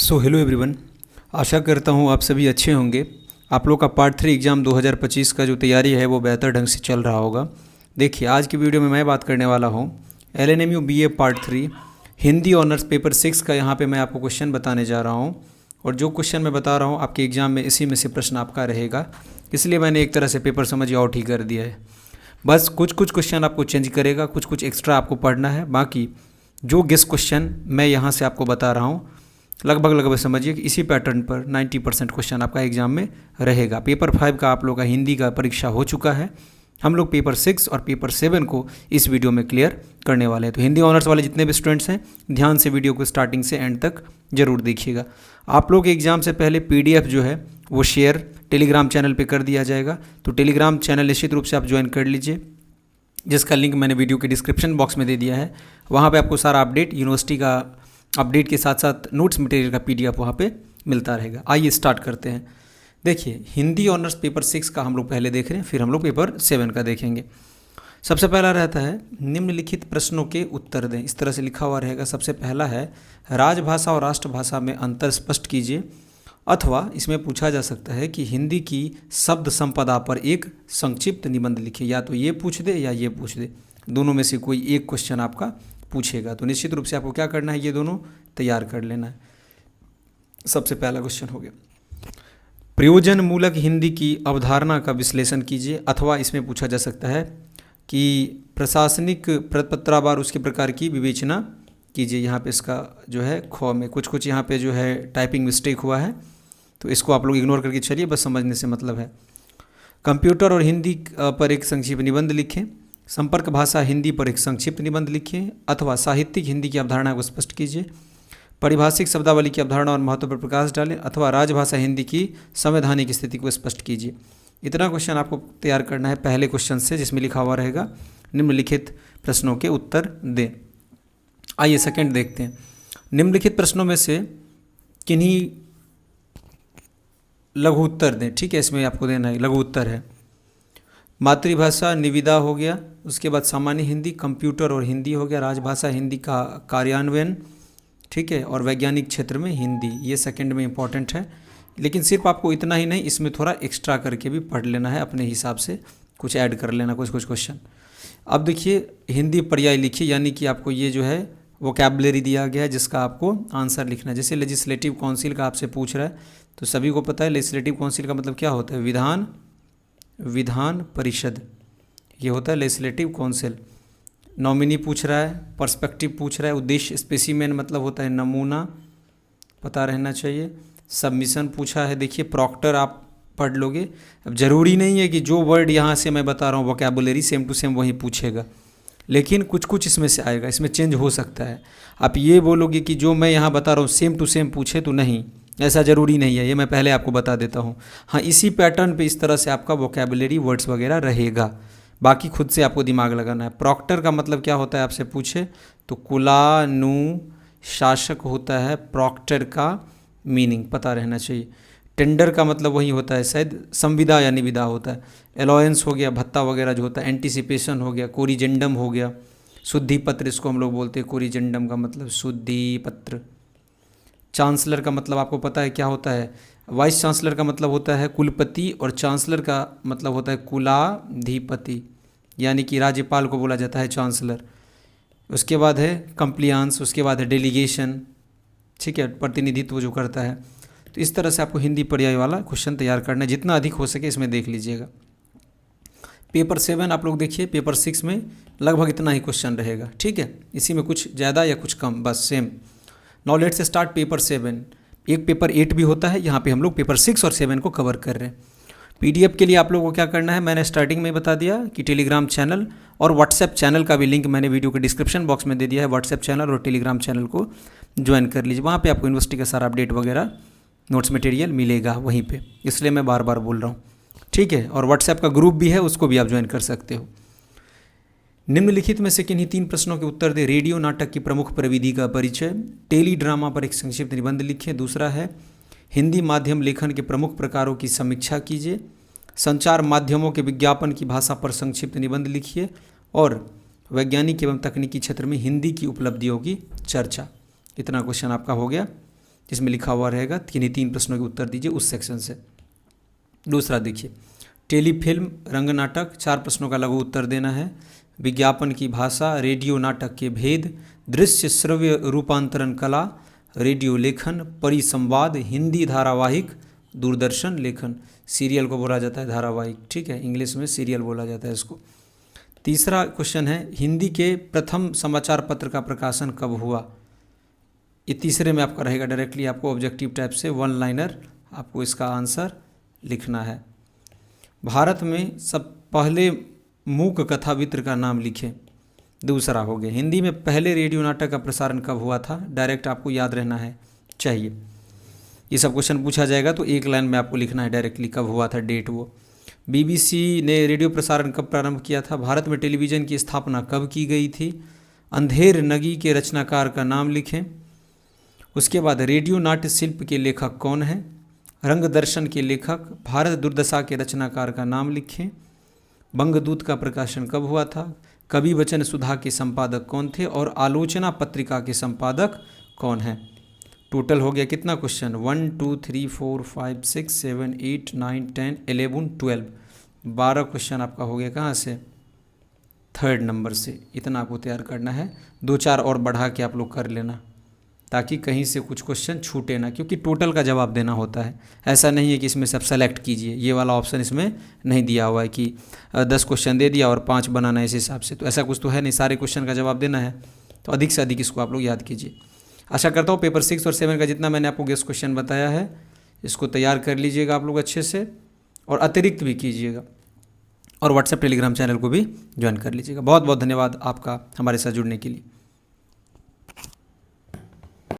Hello everyone. आशा करता हूँ आप सभी अच्छे होंगे। आप लोग का पार्ट 3 एग्ज़ाम 2025 का जो तैयारी है वो बेहतर ढंग से चल रहा होगा। देखिए, आज की वीडियो में मैं बात करने वाला हूँ LNMU BA part 3 Hindi honours paper 6 का। यहाँ पे मैं आपको क्वेश्चन बताने जा रहा हूँ और जो क्वेश्चन मैं बता रहा हूँ आपके एग्ज़ाम में इसी में से प्रश्न आपका रहेगा, इसलिए मैंने एक तरह से पेपर समझिए आउट ही कर दिया है। बस कुछ कुछ क्वेश्चन आपको चेंज करेगा, कुछ कुछ एक्स्ट्रा आपको पढ़ना है। बाकी जो गेस क्वेश्चन मैं यहाँ से आपको बता रहा हूँ लगभग समझिए कि इसी पैटर्न पर 90% क्वेश्चन आपका एग्जाम में रहेगा। पेपर 5 का आप लोग का हिंदी का परीक्षा हो चुका है। हम लोग पेपर 6 और पेपर 7 को इस वीडियो में क्लियर करने वाले हैं। तो हिंदी ऑनर्स वाले जितने भी स्टूडेंट्स हैं, ध्यान से वीडियो को स्टार्टिंग से एंड तक जरूर देखिएगा। आप लोग एग्जाम से पहले PDF जो है वो शेयर टेलीग्राम चैनल पर कर दिया जाएगा, तो टेलीग्राम चैनल निश्चित रूप से आप ज्वाइन कर लीजिए, जिसका लिंक मैंने वीडियो के डिस्क्रिप्शन बॉक्स में दे दिया है। वहाँ पे आपको सारा अपडेट, यूनिवर्सिटी का अपडेट के साथ साथ नोट्स मटेरियल का PDF वहाँ पे मिलता रहेगा। आइए स्टार्ट करते हैं। देखिए, हिंदी ऑनर्स पेपर 6 का हम लोग पहले देख रहे हैं, फिर हम लोग पेपर 7 का देखेंगे। सबसे पहला रहता है निम्नलिखित प्रश्नों के उत्तर दें। इस तरह से लिखा हुआ रहेगा। सबसे पहला है राजभाषा और राष्ट्रभाषा में अंतर स्पष्ट कीजिए, अथवा इसमें पूछा जा सकता है कि हिंदी की शब्द संपदा पर एक संक्षिप्त निबंध लिखिए। या तो ये पूछ दे या ये पूछ दे, दोनों में से कोई एक क्वेश्चन आपका पूछेगा। तो निश्चित रूप से आपको क्या करना है, ये दोनों तैयार कर लेना है। सबसे पहला क्वेश्चन हो गया, प्रयोजन मूलक हिंदी की अवधारणा का विश्लेषण कीजिए, अथवा इसमें पूछा जा सकता है कि प्रशासनिक पत्रावार उसके प्रकार की विवेचना कीजिए। यहाँ पे इसका जो है ख में कुछ यहाँ पे जो है टाइपिंग मिस्टेक हुआ है, तो इसको आप लोग इग्नोर करके चलिए, बस समझने से मतलब है। कंप्यूटर और हिंदी पर एक संक्षिप्त निबंध लिखें। संपर्क भाषा हिंदी पर एक संक्षिप्त निबंध लिखें, अथवा साहित्यिक हिंदी की अवधारणा को स्पष्ट कीजिए। पारिभाषिक शब्दावली की अवधारणा और महत्व पर प्रकाश डालें, अथवा राजभाषा हिंदी की संवैधानिक स्थिति को स्पष्ट कीजिए। इतना क्वेश्चन आपको तैयार करना है पहले क्वेश्चन से, जिसमें लिखा हुआ रहेगा निम्नलिखित प्रश्नों के उत्तर दें। आइए सेकंड देखते हैं। निम्नलिखित प्रश्नों में से किन्हीं लघु उत्तर दें। ठीक है, इसमें आपको देना है लघु उत्तर है। मातृभाषा निविदा हो गया, उसके बाद सामान्य हिंदी, कंप्यूटर और हिंदी हो गया, राजभाषा हिंदी का कार्यान्वयन, ठीक है, और वैज्ञानिक क्षेत्र में हिंदी, ये सेकंड में इंपॉर्टेंट है। लेकिन सिर्फ आपको इतना ही नहीं, इसमें थोड़ा एक्स्ट्रा करके भी पढ़ लेना है, अपने हिसाब से कुछ ऐड कर लेना, कुछ क्वेश्चन। अब देखिए, हिंदी पर्याय लिखिए, यानी कि आपको ये जो है वोकैबुलरी दिया गया है जिसका आपको आंसर लिखना है। जैसे लेजिस्लेटिव काउंसिल का आपसे पूछ रहा है, तो सभी को पता है लेजिस्लेटिव काउंसिल का मतलब क्या होता है, विधान परिषद, ये होता है लेजिस्लेटिव काउंसिल। नॉमिनी पूछ रहा है, पर्सपेक्टिव पूछ रहा है, उद्देश्य स्पेसिमेन मतलब होता है नमूना, पता रहना चाहिए। सबमिशन पूछा है, देखिए प्रॉक्टर आप पढ़ लोगे। अब ज़रूरी नहीं है कि जो वर्ड यहाँ से मैं बता रहा हूँ वोकैबुलरी सेम टू सेम वही पूछेगा, लेकिन कुछ कुछ इसमें से आएगा, इसमें चेंज हो सकता है। आप ये बोलोगे कि जो मैं यहाँ बता रहा हूँ सेम टू सेम पूछे, तो नहीं, ऐसा ज़रूरी नहीं है, ये मैं पहले आपको बता देता हूँ। हाँ, इसी पैटर्न पे इस तरह से आपका वोकैबुलरी वर्ड्स वगैरह रहेगा, बाकी खुद से आपको दिमाग लगाना है। प्रॉक्टर का मतलब क्या होता है आपसे पूछे, तो कुलानु शासक होता है प्रॉक्टर का मीनिंग पता रहना चाहिए। टेंडर का मतलब वही होता है शायद संविदा या निविदा होता है। अलाउंस हो गया, भत्ता वगैरह जो होता है। एंटीसिपेशन हो गया, कोरिजेंडम हो गया, शुद्धि पत्र इसको हम लोग बोलते हैं, कोरिजेंडम का मतलब शुद्धि पत्र। चांसलर का मतलब आपको पता है क्या होता है, वाइस चांसलर का मतलब होता है कुलपति, और चांसलर का मतलब होता है कुलाधिपति, यानी कि राज्यपाल को बोला जाता है चांसलर। उसके बाद है कंप्लियांस, उसके बाद है डेलीगेशन, ठीक है, प्रतिनिधित्व जो करता है। तो इस तरह से आपको हिंदी पर्याय वाला क्वेश्चन तैयार करना है, जितना अधिक हो सके इसमें देख लीजिएगा। पेपर 7 आप लोग देखिए, पेपर 6 में लगभग इतना ही क्वेश्चन रहेगा, ठीक है, इसी में कुछ ज़्यादा या कुछ कम, बस same. Now let's start paper 7। एक पेपर 8 भी होता है, यहाँ पे हम लोग पेपर 6 और 7 को कवर कर रहे हैं। PDF के लिए आप लोगों को क्या करना है, मैंने स्टार्टिंग में बता दिया कि टेलीग्राम चैनल और व्हाट्सएप चैनल का भी लिंक मैंने वीडियो के डिस्क्रिप्शन बॉक्स में दे दिया है। व्हाट्सएप चैनल और टेलीग्राम चैनल को ज्वाइन कर लीजिए, वहाँ पे आपको यूनिवर्सिटी का सारा अपडेट वगैरह नोट्स मटेरियल मिलेगा वहीं पे, इसलिए मैं बार बार बोल रहा हूँ, ठीक है। और व्हाट्सएप का ग्रुप भी है, उसको भी आप ज्वाइन कर सकते हो। निम्नलिखित में से किन्हीं 3 प्रश्नों के उत्तर दे। रेडियो नाटक की प्रमुख प्रविधि का परिचय। टेली ड्रामा पर एक संक्षिप्त निबंध लिखें। दूसरा है हिंदी माध्यम लेखन के प्रमुख प्रकारों की समीक्षा कीजिए। संचार माध्यमों के विज्ञापन की भाषा पर संक्षिप्त निबंध लिखिए। और वैज्ञानिक एवं तकनीकी क्षेत्र में हिंदी की उपलब्धियों की चर्चा। इतना क्वेश्चन आपका हो गया। जिसमें लिखा हुआ रहेगा कि इन्हीं 3 प्रश्नों के उत्तर दीजिए उस सेक्शन से। दूसरा देखिए, टेलीफिल्म, रंग नाटक, 4 प्रश्नों का लघु उत्तर देना है। विज्ञापन की भाषा, रेडियो नाटक के भेद, दृश्य श्रव्य रूपांतरण कला, रेडियो लेखन, परिसंवाद, हिंदी धारावाहिक, दूरदर्शन लेखन। सीरियल को बोला जाता है धारावाहिक, ठीक है, इंग्लिश में सीरियल बोला जाता है इसको। तीसरा क्वेश्चन है, हिंदी के प्रथम समाचार पत्र का प्रकाशन कब हुआ। ये तीसरे में आपका रहेगा, डायरेक्टली आपको ऑब्जेक्टिव टाइप से 1 लाइनर आपको इसका आंसर लिखना है। भारत में सब पहले मूक कथावित्र का नाम लिखें। दूसरा हो गया, हिंदी में पहले रेडियो नाटक का प्रसारण कब हुआ था, डायरेक्ट आपको याद रहना है चाहिए। ये सब क्वेश्चन पूछा जाएगा तो 1 लाइन में आपको लिखना है डायरेक्टली कब हुआ था, डेट वो। बीबीसी ने रेडियो प्रसारण कब प्रारंभ किया था, भारत में टेलीविज़न की स्थापना कब की गई थी। अंधेर नगी के रचनाकार का नाम लिखें। उसके बाद रेडियो नाट्य शिल्प के लेखक कौन हैं। रंग दर्शन के लेखक, भारत दुर्दशा के रचनाकार का नाम लिखें। बंगदूत का प्रकाशन कब हुआ था। कवि वचन सुधा के संपादक कौन थे और आलोचना पत्रिका के संपादक कौन हैं। टोटल हो गया कितना क्वेश्चन, 1 2 3 4 5 6 7 8 9 10 11 12, 12 क्वेश्चन आपका हो गया कहाँ से, 3rd नंबर से। इतना आपको तैयार करना है, 2-4 और बढ़ा के आप लोग कर लेना ताकि कहीं से कुछ क्वेश्चन छूटे ना, क्योंकि टोटल का जवाब देना होता है। ऐसा नहीं है कि इसमें से आप सेलेक्ट कीजिए, ये वाला ऑप्शन इसमें नहीं दिया हुआ है कि 10 क्वेश्चन दे दिया और 5 बनाना है इस हिसाब से, तो ऐसा कुछ तो है नहीं, सारे क्वेश्चन का जवाब देना है। तो अधिक से अधिक इसको आप लोग याद कीजिए। आशा करता हूँ पेपर 6 और 7 का जितना मैंने आपको गेस्ट क्वेश्चन बताया है इसको तैयार कर लीजिएगा आप लोग अच्छे से, और अतिरिक्त भी कीजिएगा, और व्हाट्सएप टेलीग्राम चैनल को भी ज्वाइन कर लीजिएगा। बहुत बहुत धन्यवाद आपका हमारे साथ जुड़ने के लिए।